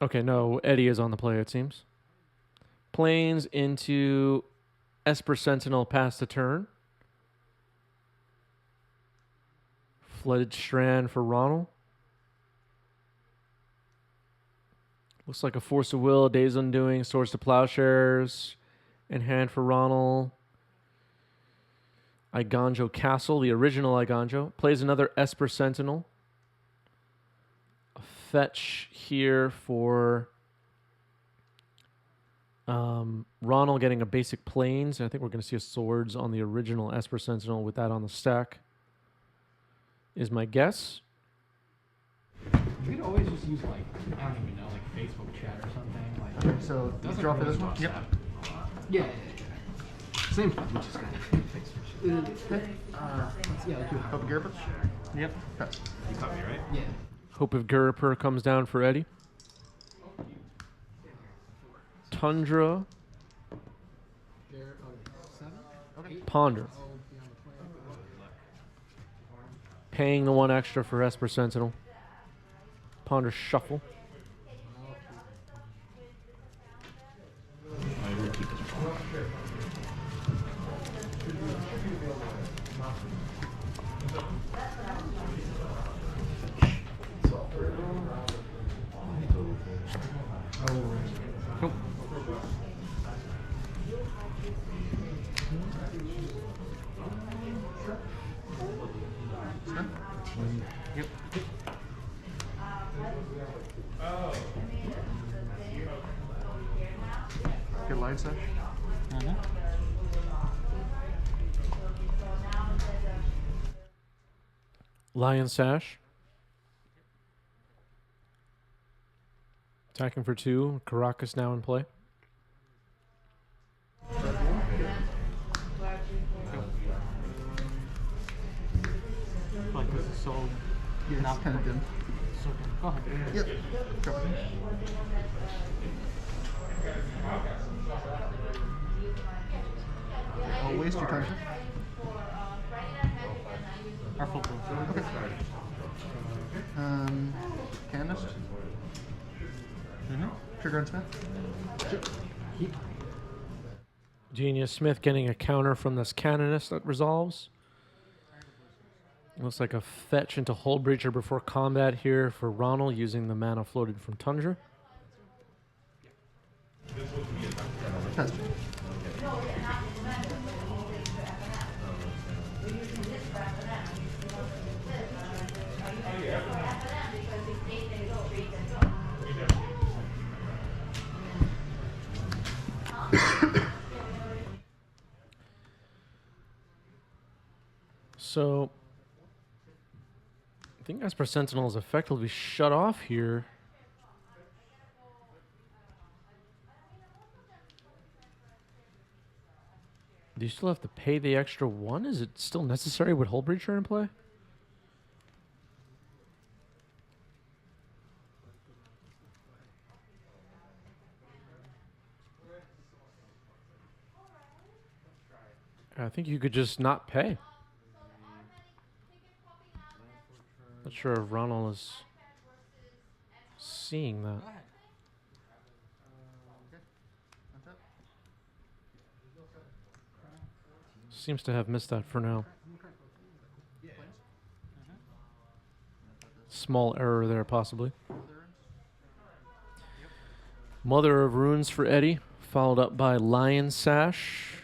Okay, no, Eddie is on the play, it seems. Planes into Esper Sentinel past the turn. Flooded Strand for Ronald. Looks like a Force of Will, Days Undoing, Swords to Plowshares, in hand for Ronald. Iganjo Castle, the original Iganjo. Plays another Esper Sentinel. A fetch here for Ronald getting a basic planes. I think we're going to see a swords on the original Esper Sentinel with that on the stack, is my guess. You could always just use, like, I don't even know, like Facebook chat or something. Like, Okay, so you draw for this one? Yep. Yeah. Same thing, we just got Facebook. Okay. Yeah, like you have. Hope of Garrett? Yep. Pass. You caught me, right? Yeah. Hope of Gurupur comes down for Eddie. Tundra. Ponder. Paying the one extra for Esper Sentinel. Ponder Shuffle. I will keep this one. Nope. Yep. Good line sesh. Lion Sash. Attacking for 2. Caracas now in play. Like, this is so. Yeah, Not it's kind of dim. So, go ahead. Yep. Cover. I'll waste your time. Our full blue. Okay. Canist. Trigger on Smith. Genius Smith getting a counter from this Canonist that resolves. Looks like a fetch into Hull Breacher before combat here for Ronald using the mana floated from Tundra. Pass. So, I think Esper Sentinel is effectively shut off here. Do you still have to pay the extra 1? Is it still necessary with Hull Breacher in play? I think you could just not pay. Not sure if Ronald is seeing that. Seems to have missed that for now. Small error there, possibly. Mother of Runes for Eddie, followed up by Lion Sash.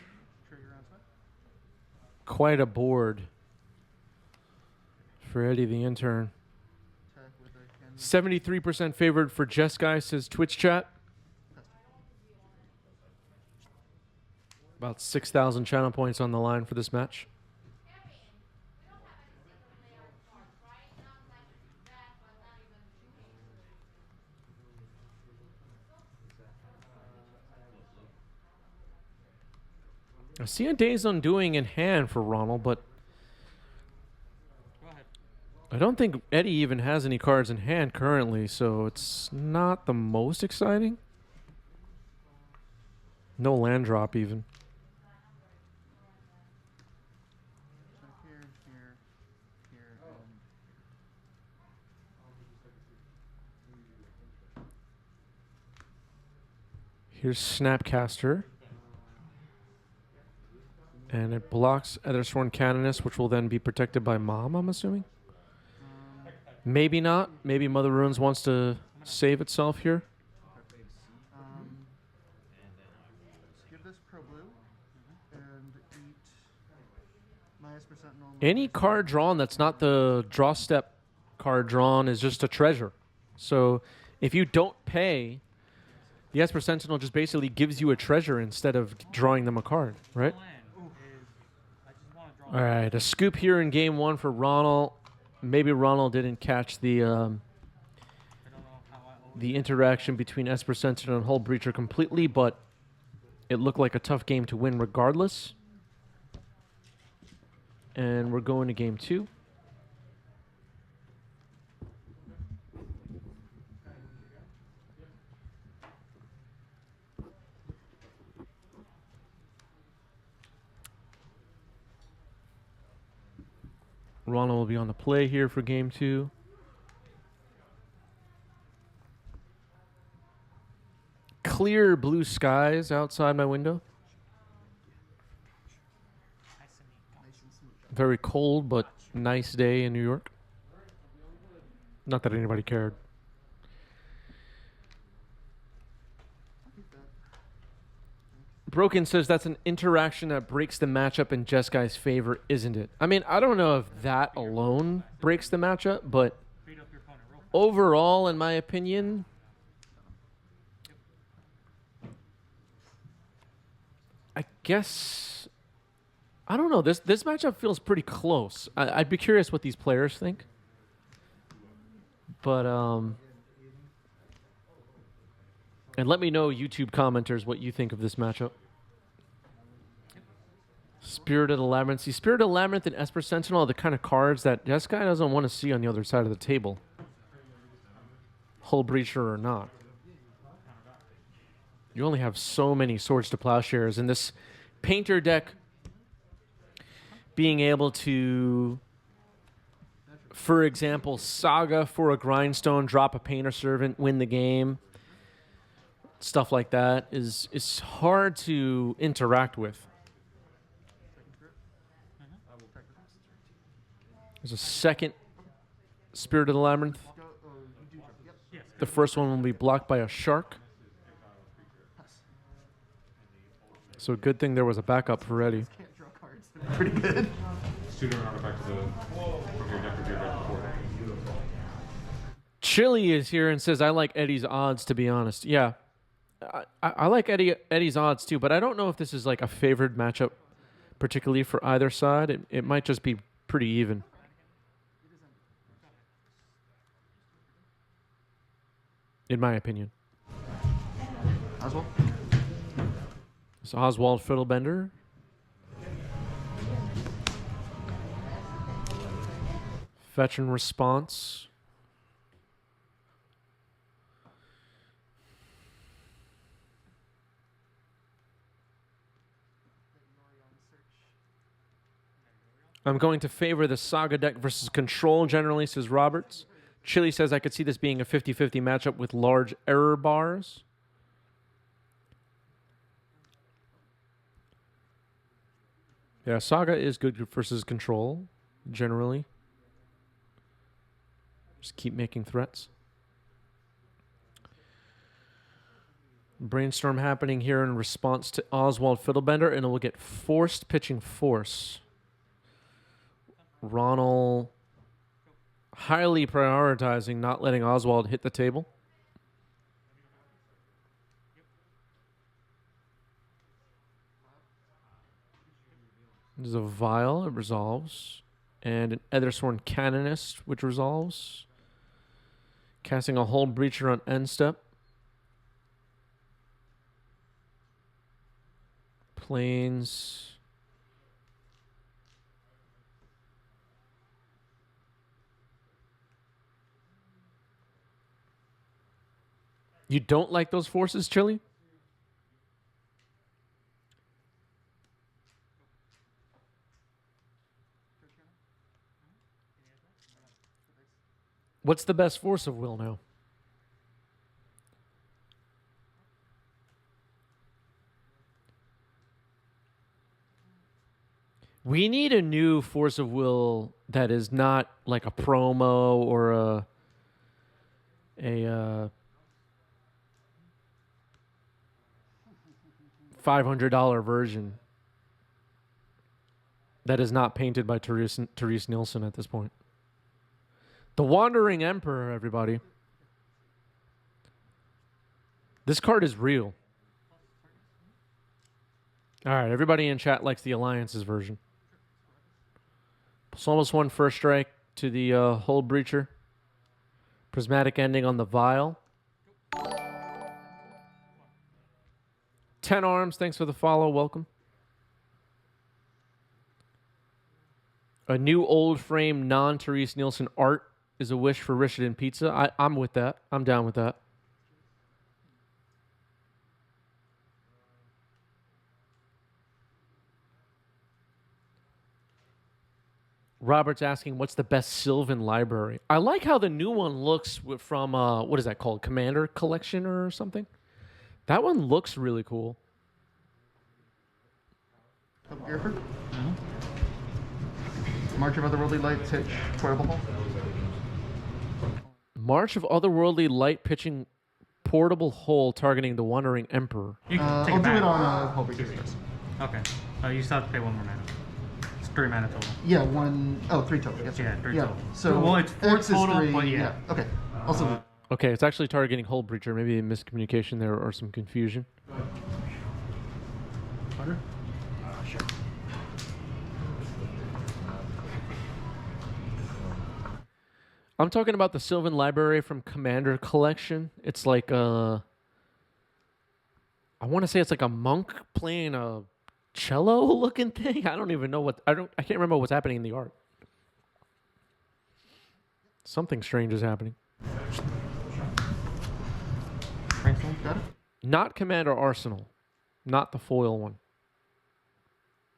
Quite a board for Eddie the intern. 73% favored for Jeskai, says Twitch chat. About 6,000 channel points on the line for this match. I see a Days Undoing in hand for Ronald, but I don't think Eddie even has any cards in hand currently, so it's not the most exciting. No land drop even. Here's Snapcaster. And it blocks Ethersworn Canonist, which will then be protected by Mom, I'm assuming? Maybe not. Maybe Mother Runes wants to save itself here. Give this Pro Blue and eat my Esper Sentinel. Any card drawn that's not the draw step card drawn is just a treasure. So if you don't pay, the Esper Sentinel just basically gives you a treasure instead of drawing them a card, right? All right, a scoop here in game one for Ronald. Maybe Ronald didn't catch the interaction between Esper Sentinel and Hull Breacher completely, but it looked like a tough game to win regardless. And we're going to game two. Ronald will be on the play here for game two. Clear blue skies outside my window. Very cold, but nice day in New York. Not that anybody cared. Broken says that's an interaction that breaks the matchup in Jeskai's favor, isn't it? I mean, I don't know if that alone breaks the matchup, but overall, in my opinion, I guess, I don't know. This matchup feels pretty close. I'd be curious what these players think. But, and let me know, YouTube commenters, what you think of this matchup. Spirit of the Labyrinth. See, Spirit of the Labyrinth and Esper Sentinel are the kind of cards that Jeskai doesn't want to see on the other side of the table. Hull Breacher or not. You only have so many Swords to Plowshares, and this Painter deck being able to, for example, Saga for a Grindstone, drop a Painter Servant, win the game, stuff like that is hard to interact with. There's a second Spirit of the Labyrinth. The first one will be blocked by a shark. So good thing there was a backup for Eddie. Can't draw cards. Pretty good. Student artifact to the from your deck of your deck before. Chili is here and says, I like Eddie's odds, to be honest. Yeah. I like Eddie's odds too, but I don't know if this is like a favored matchup, particularly for either side. It might just be pretty even. In my opinion. Oswald? It's Oswald Fiddlebender. Fetch and response. I'm going to favor the Saga deck versus Control generally, says Roberts. Chili says I could see this being a 50-50 matchup with large error bars. Yeah, Saga is good versus Control, generally. Just keep making threats. Brainstorm happening here in response to Oswald Fiddlebender, and it will get forced pitching force. Ronald highly prioritizing not letting Oswald hit the table. There's a Vial, it resolves. And an Ethersworn Canonist, which resolves. Casting a Hull Breacher on end step. Plains. You don't like those forces, Chili? What's the best force of will now? We need a new Force of Will that is not like a promo or a $500 version that is not painted by Therese Nielsen at this point. The Wandering Emperor, everybody. This card is real. All right, everybody in chat likes the Alliances version. Plus almost one first strike to the Hull Breacher. Prismatic Ending on the Vial. 10 Arms, thanks for the follow. Welcome. A new old frame non-Therese Nielsen art is a wish for Richard and Pizza. I'm with that. I'm down with that. Robert's asking, what's the best Sylvan library? I like how the new one looks from, what is that called? Commander Collection or something? That one looks really cool. March of Otherworldly Light, Hitch, Portable Hull. March of Otherworldly Light pitching Portable Hull targeting the Wandering Emperor. You can take I'll it do back. it on Hull Breacher first. Okay. You still have to pay 1 more mana. It's 3 mana total. Yeah, 3 total. Yes, Yeah, 3 total. So Well, it's 4 X is total, 3, but yeah. Okay. Also, Okay, it's actually targeting Hull Breacher. Maybe a miscommunication there or some confusion. Butter? sure. I'm talking about the Sylvan Library from Commander Collection. It's like I want to say it's like a monk playing a cello looking thing. I don't even know I can't remember what's happening in the art. Something strange is happening. Got it? Not Commander Arsenal. Not the foil one.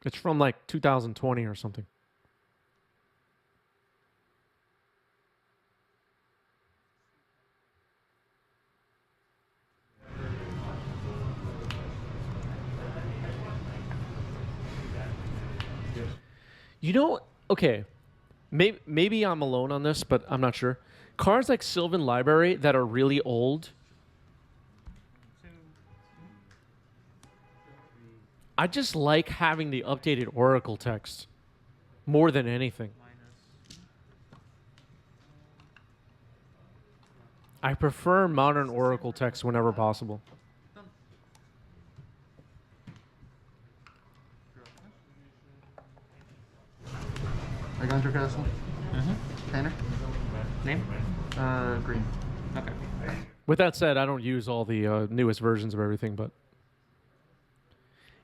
It's from like 2020 or something. You know, okay, maybe I'm alone on this, but I'm not sure. Cards like Sylvan Library that are really old, I just like having the updated Oracle text more than anything. I prefer modern Oracle text whenever possible. I got your castle. Tanner? Name? Green. Okay. With that said, I don't use all the newest versions of everything, but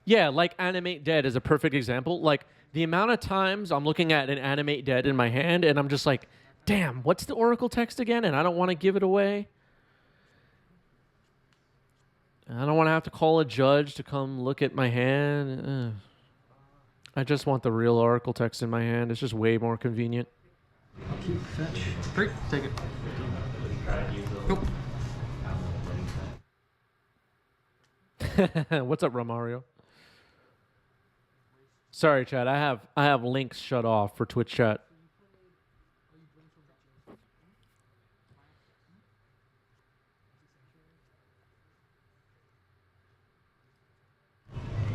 yeah, like Animate Dead is a perfect example. Like the amount of times I'm looking at an Animate Dead in my hand and I'm just like, damn, what's the Oracle text again? And I don't want to give it away. I don't want to have to call a judge to come look at my hand. I just want the real Oracle text in my hand. It's just way more convenient. Keep fetch. 3. Take it. Nope. What's up, Romario? Sorry, chat. I have links shut off for Twitch chat.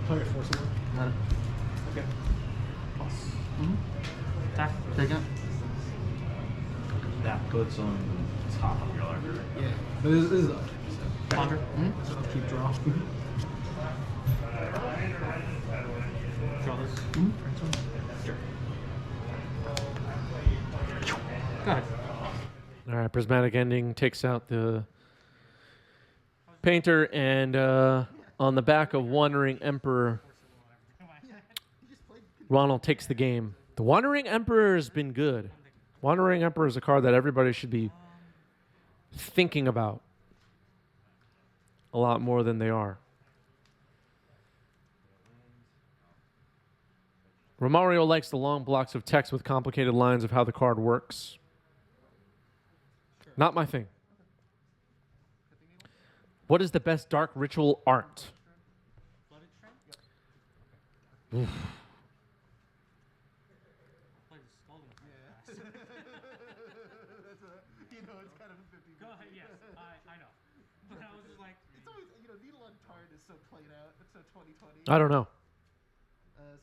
Play it force away. Got it. Okay. Attack. Take it. That puts on top of your library. Yeah. But this is up. Ponder. So keep draw. Draw this. Sure. Go ahead. All right, Prismatic Ending takes out the painter, and on the back of Wandering Emperor, Ronald takes the game. The Wandering Emperor has been good. Wandering Emperor is a card that everybody should be thinking about a lot more than they are. Romario likes the long blocks of text with complicated lines of how the card works. Not my thing. What is the best Dark Ritual art? Oof. It's so played out. It's so 2020. I don't know.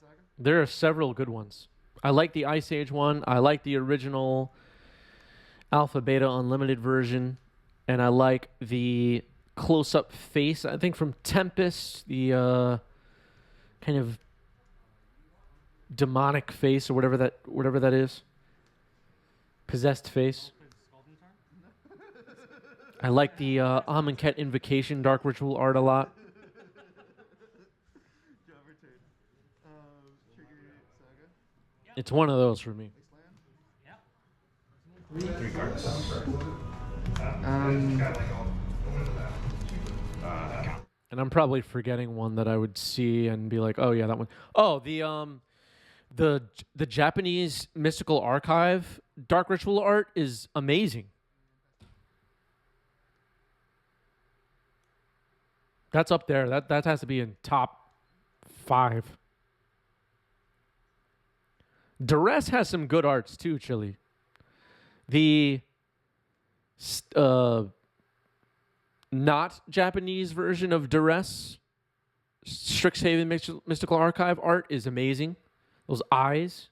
Saga? There are several good ones. I like the Ice Age one. I like the original Alpha Beta Unlimited version. And I like the close-up face, I think from Tempest, the kind of demonic face or whatever that is. Possessed face. I like the Amonkhet Invocation Dark Ritual art a lot. Trigger Saga. It's one of those for me. Wasteland. 3 cards. And I'm probably forgetting one that I would see and be like, oh yeah, that one. Oh, the Japanese Mystical Archive Dark Ritual art is amazing. That's up there. That has to be in top 5. Duress has some good arts too, Chili. The not Japanese version of Duress, Strixhaven Mystical Archive art is amazing. Those eyes.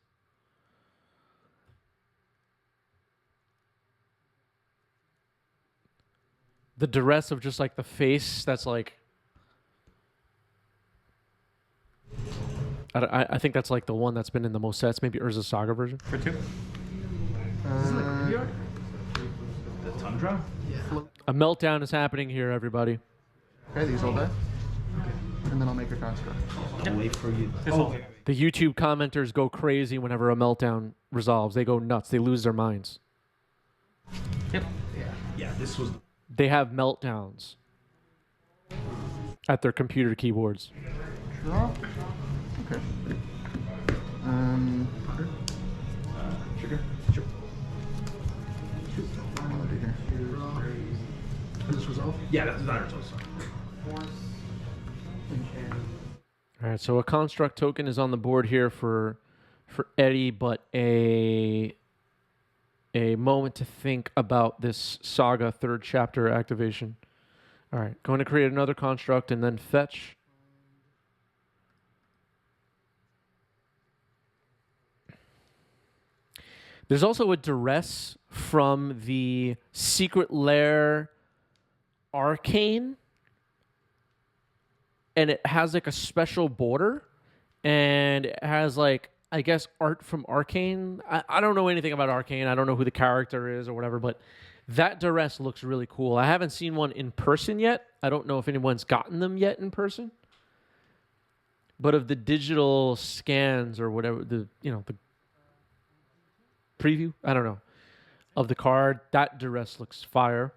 The Duress of just like the face that's like... I think that's like the one that's been in the most sets, maybe Urza Saga version. For 2. The Tundra? A meltdown is happening here, everybody. Okay, these all die. And then I'll make a construct. I'll wait for you. This whole thing. The YouTube commenters go crazy whenever a meltdown resolves. They go nuts. They lose their minds. Yep. Yeah, this was. They have meltdowns at their computer keyboards. Draw. Okay. Trigger? Sure. I'll do here. This was off. Yeah, that's not our toast. All right, so a construct token is on the board here for Eddie, but a moment to think about this Saga 3rd chapter activation. All right, going to create another construct and then fetch. There's also a Duress from the Secret Lair Arcane. And it has like a special border. And it has like, I guess, art from Arcane. I don't know anything about Arcane. I don't know who the character is or whatever. But that Duress looks really cool. I haven't seen one in person yet. I don't know if anyone's gotten them yet in person. But of the digital scans or whatever, the preview, I don't know, of the card, that Duress looks fire.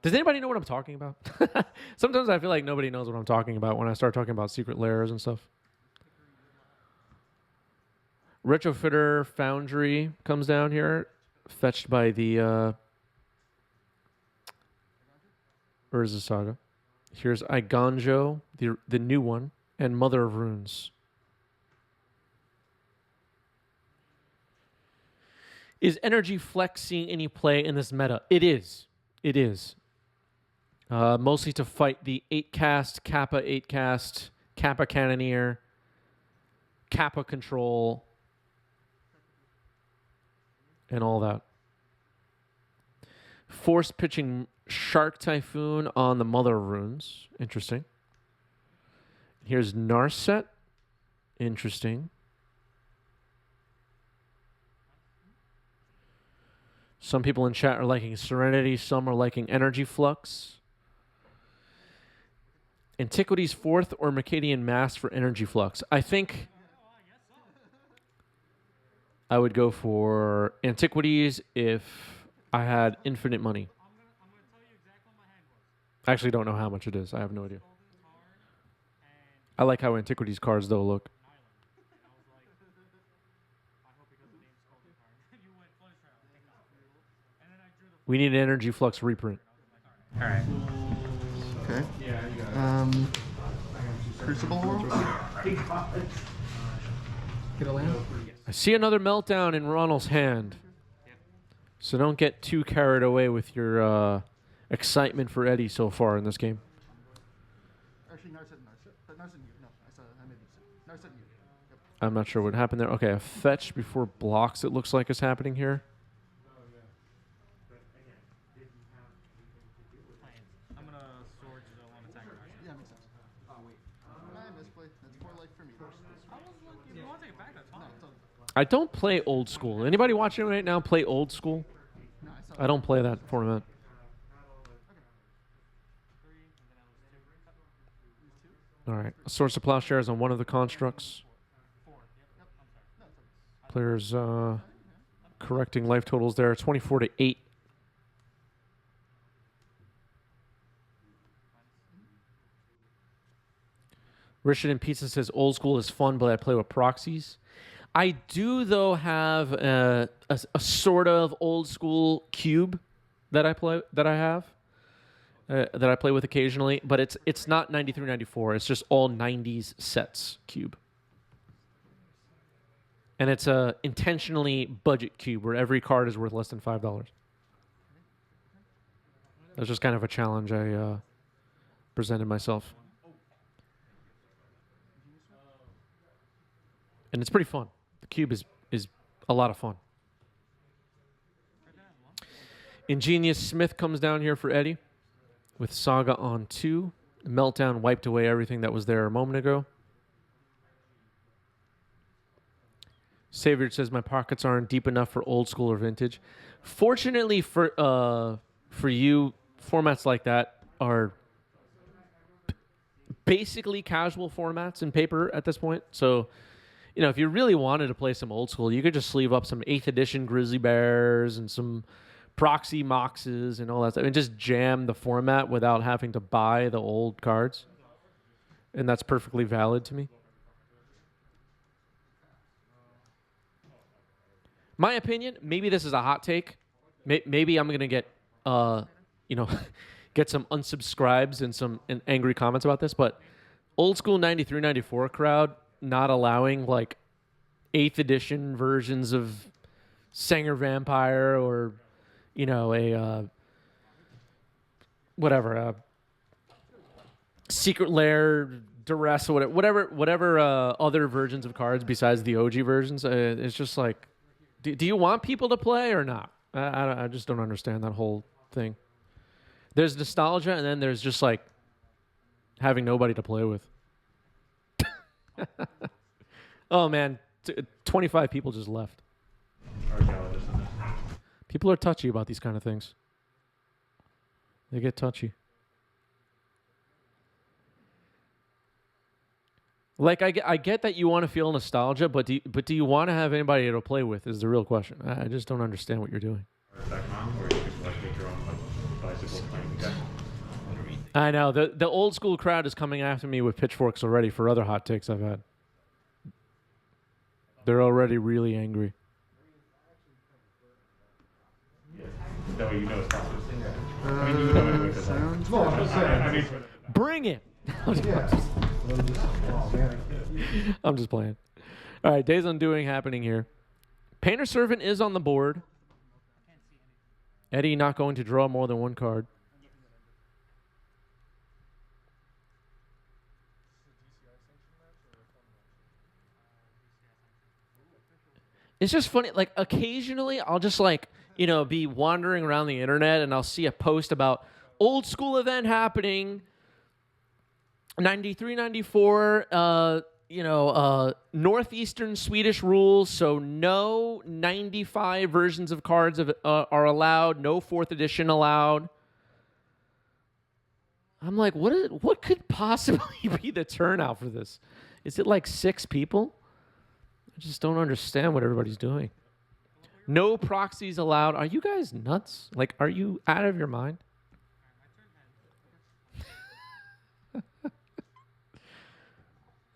Does anybody know what I'm talking about? Sometimes I feel like nobody knows what I'm talking about when I start talking about secret lairs and stuff. Retrofitter Foundry comes down here, fetched by the Urza Saga. Here's Iganjo, the new one, and Mother of Runes. Is Energy Flex seeing any play in this meta? It is. It is. Mostly to fight the 8-cast, Kappa 8-cast, Kappa Cannoneer, Kappa Control, and all that. Force pitching Shark Typhoon on the Mother of Runes. Interesting. Here's Narset. Interesting. Some people in chat are liking Serenity. Some are liking Energy Flux. Antiquities 4th or Mercadian Mass for Energy Flux. I think I would go for Antiquities if I had infinite money. I actually don't know how much it is. I have no idea. I like how Antiquities cards, though, look. We need an Energy Flux reprint. All right. Okay. Crucible World? Get a land? I see another meltdown in Ronald's hand. So don't get too carried away with your excitement for Eddie so far in this game. I'm not sure what happened there. Okay, a fetch before blocks, it looks like, is happening here. I'm gonna sword to the one attack. Yeah, makes sense. Oh, wait. Misplay. That's more like for me. If you want to take it back, that's fine. I don't play old school. Anybody watching right now play old school? No, I saw I don't play that format. All right. Source of Plowshares on one of the constructs. Players correcting life totals there. 24 to 8. Richard and Pizza says old school is fun, but I play with proxies. I do, though, have a sort of old school cube that I play with occasionally, but it's not 93, 94. It's just all 90s sets cube. And it's a intentionally budget cube where every card is worth less than $5. That's just kind of a challenge I presented myself. And it's pretty fun. The cube is a lot of fun. Ingenious Smith comes down here for Eddie with Saga on 2. The Meltdown wiped away everything that was there a moment ago. Savior says my pockets aren't deep enough for old school or vintage. Fortunately for you, formats like that are basically casual formats in paper at this point. So, you know, if you really wanted to play some old school, you could just sleeve up some 8th edition Grizzly Bears and some proxy Moxes and all that stuff and just jam the format without having to buy the old cards. And that's perfectly valid to me. My opinion, maybe this is a hot take. Maybe I'm going to get, get some unsubscribes and some angry comments about this, but old school 93, 94 crowd not allowing like 8th edition versions of Sanger Vampire or, you know, a Secret Lair Duress or whatever other versions of cards besides the OG versions. It's just like, do you want people to play or not? I just don't understand that whole thing. There's nostalgia, and then there's just like having nobody to play with. Oh man, 25 people just left. People are touchy about these kind of things. They get touchy. Like I get that you want to feel nostalgia, but do you want to have anybody to play with? Is the real question. I just don't understand what you're doing. I know the old school crowd is coming after me with pitchforks already for other hot takes I've had. They're already really angry. That way you know it's possible. I mean, you know anyway, 'cause sounds No, I'm just saying. I mean, Bring it. Yeah. Oh, man. I'm just playing. All right, Days Undoing happening here. Painter Servant is on the board. Eddie not going to draw more than one card. It's just funny. Like occasionally, I'll just be wandering around the internet and I'll see a post about old school event happening. 93, 94. Northeastern Swedish rules, so no 95 versions of cards are allowed. No 4th edition allowed. I'm like, what could possibly be the turnout for this? Is it like 6 people? I just don't understand what everybody's doing. No proxies allowed. Are you guys nuts? Like, are you out of your mind?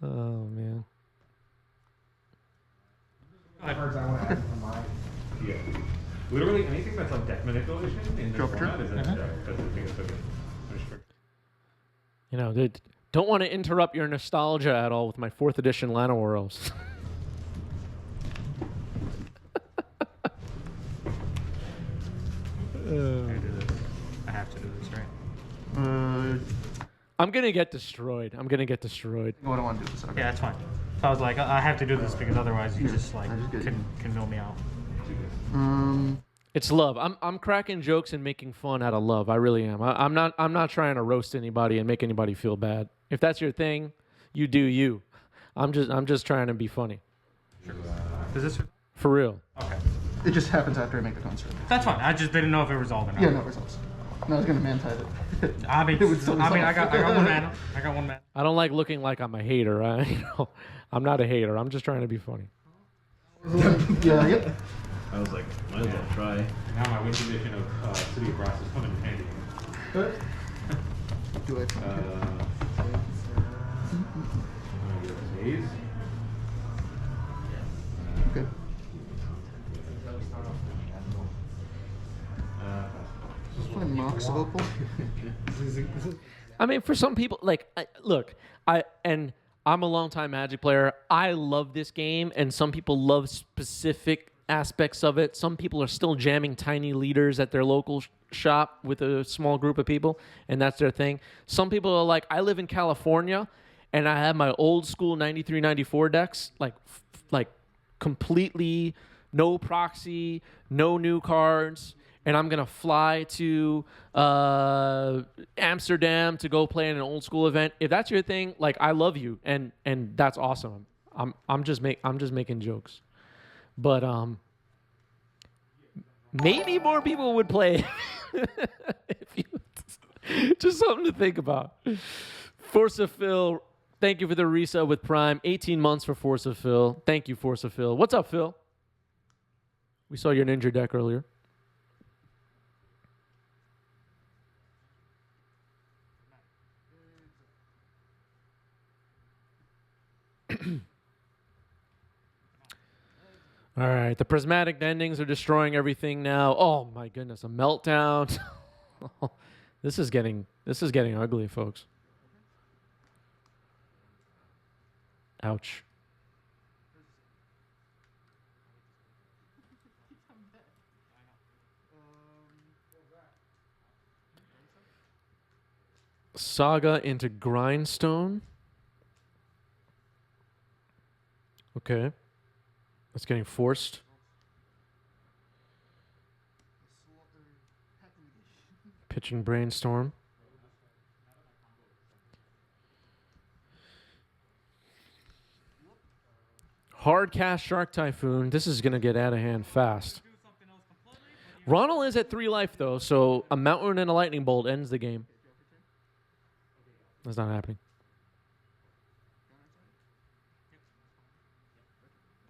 Oh, man. Cards I want to add to mine. yeah. Literally anything that's like deck manipulation in this Drop a format turn. is in deck. Because I think it's so good. You know, they don't want to interrupt your nostalgia at all with my 4th edition Llanowar Elves. I do this. I have to do this, right? I'm going to get destroyed. What do I want to do this? Okay. Yeah, that's fine. So I was like, I have to do this because otherwise you just like I just get you. can mill me out. It's love. I'm cracking jokes and making fun out of love. I really am. I'm not trying to roast anybody and make anybody feel bad. If that's your thing, you do you. I'm just trying to be funny. Is this? For real. Okay. It just happens after I make the construct. That's fine. I just didn't know if it resolved or not. Yeah, no results. No, I was gonna man type it. I mean, It would still I resolve. got one mana. I got one mana. I don't like looking like I'm a hater. I'm not a hater. I'm just trying to be funny. Yeah, yep. I was like, might as well try. Now my win condition of City of Brass is coming in handy. Do I? Days. Okay. Just play Mox Opal. I mean, for some people, like, I'm a longtime Magic player. I love this game, and some people love specific aspects of it. Some people are still jamming tiny leaders at their local shop with a small group of people, and that's their thing. Some people are like, I live in California, and I have my old school 93, 94 decks, like completely no proxy, no new cards, and I'm going to fly to Amsterdam to go play in an old school event. If that's your thing, like, I love you, and that's awesome. I'm just making jokes. But maybe more people would play if you just something to think about. Force of Phil, thank you for the resub with Prime. 18 months for Force of Phil. Thank you, Force of Phil. What's up, Phil? We saw your Ninja deck earlier. All right, the prismatic endings are destroying everything now. Oh my goodness, a meltdown. This is getting ugly, folks. Ouch. Saga into Grindstone. Okay. That's getting forced. Pitching Brainstorm. Hard cast Shark Typhoon. This is going to get out of hand fast. Ronald is at 3 life, though, so a Mountain and a Lightning Bolt ends the game. That's not happening.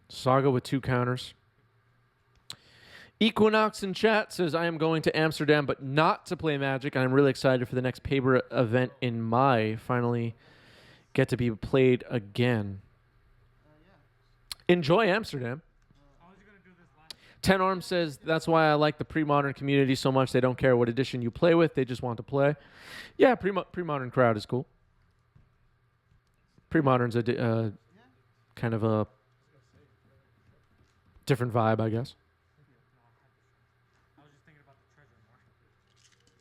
Saga with 2 counters. Equinox in chat says, I am going to Amsterdam, but not to play Magic. I'm really excited for the next paper event in May. Finally get to be played again. Enjoy Amsterdam. 10 Arms says, that's why I like the pre-modern community so much. They don't care what edition you play with. They just want to play. Yeah, pre-modern crowd is cool. Pre-modern's a kind of a different vibe, I guess. I was just thinking about the treasure more.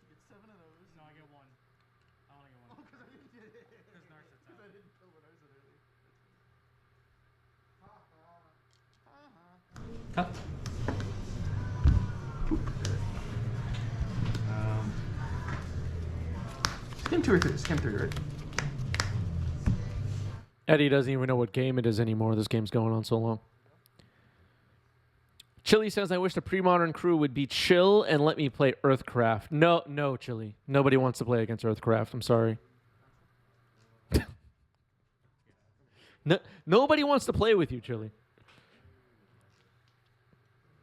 Get 7 of those. No, I get 1. I only get 1. Oh, because I didn't get it. Because Narc sits out. I didn't kill what I said earlier. Cut. Game 2 or 3? It's game 3, right? Eddie doesn't even know what game it is anymore. This game's going on so long. Chili says, I wish the pre-modern crew would be chill and let me play Earthcraft. No, Chili. Nobody wants to play against Earthcraft. I'm sorry. No, nobody wants to play with you, Chili.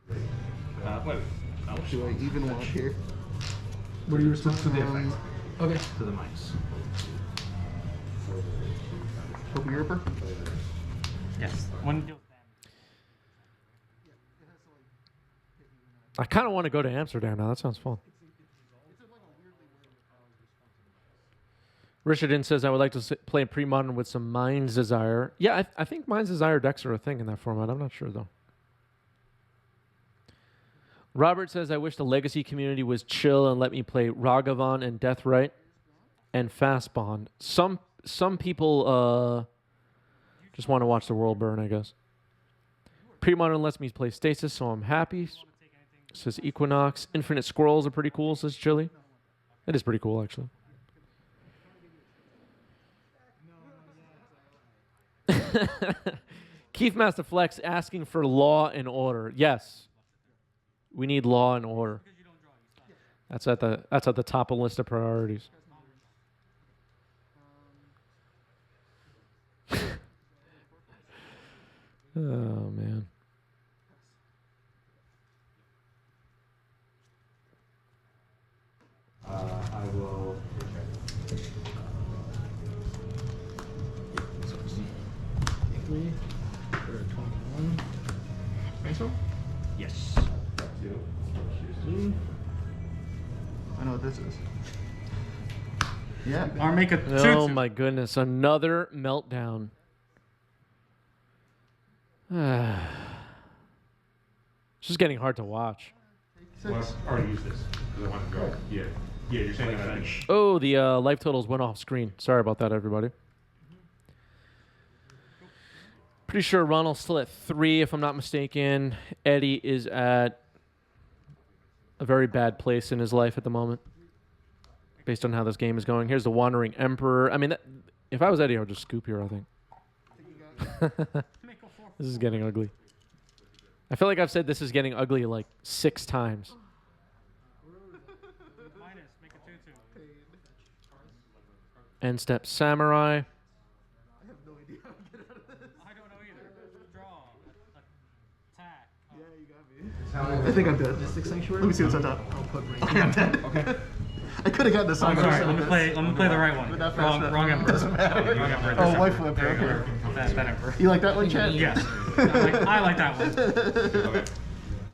Wait. Oh, Do I even watch here? What are you responsible the for? effect. Okay. To the mice. Hope you're Ripper? Yes. 1 deals damage. I kind of want to go to Amsterdam now. That sounds fun. Richardson says, I would like to play pre-modern with some Mind's Desire. Yeah, I think Mind's Desire decks are a thing in that format. I'm not sure, though. Robert says, I wish the Legacy community was chill and let me play Ragavan and Deathrite and Fastbond. Some people Just want to watch the world burn, I guess. Pre-modern lets me play Stasis, so I'm happy. Says Equinox. Infinite Scrolls are pretty cool, says Chili. It is pretty cool, actually. Keith Master Flex asking for law and order. Yes. We need law and order. That's at the top of the list of priorities. Oh man. I will. Three. For 21. Pencil? Yes. Two. I know what this is. Yeah. Or make a Oh my goodness, another meltdown. It's just getting hard to watch. Well, I've already used this. 'Cause I want to go. Yeah. Yeah, you're saying that. Oh, the life totals went off screen. Sorry about that, everybody. Pretty sure Ronald's still at 3, if I'm not mistaken. Eddie is at a very bad place in his life at the moment, based on how this game is going. Here's the Wandering Emperor. I mean, if I was Eddie, I would just scoop here, I think. This is getting ugly. I feel like I've said this is getting ugly like 6 times. Minus, make a 2/2. End step Samurai. I don't know either. Draw. Attack. I think I'm dead. Mystic Sanctuary? Let me see what's on top. Okay, I'm dead. Okay. I could have gotten the I'm song. sorry. Let me play the right one. But not fast enough. Wrong emperor. Doesn't matter. Wrong emperor. Oh, wife flip. Okay. That emperor. You like that one, Chad? Yes. I like that one. Okay.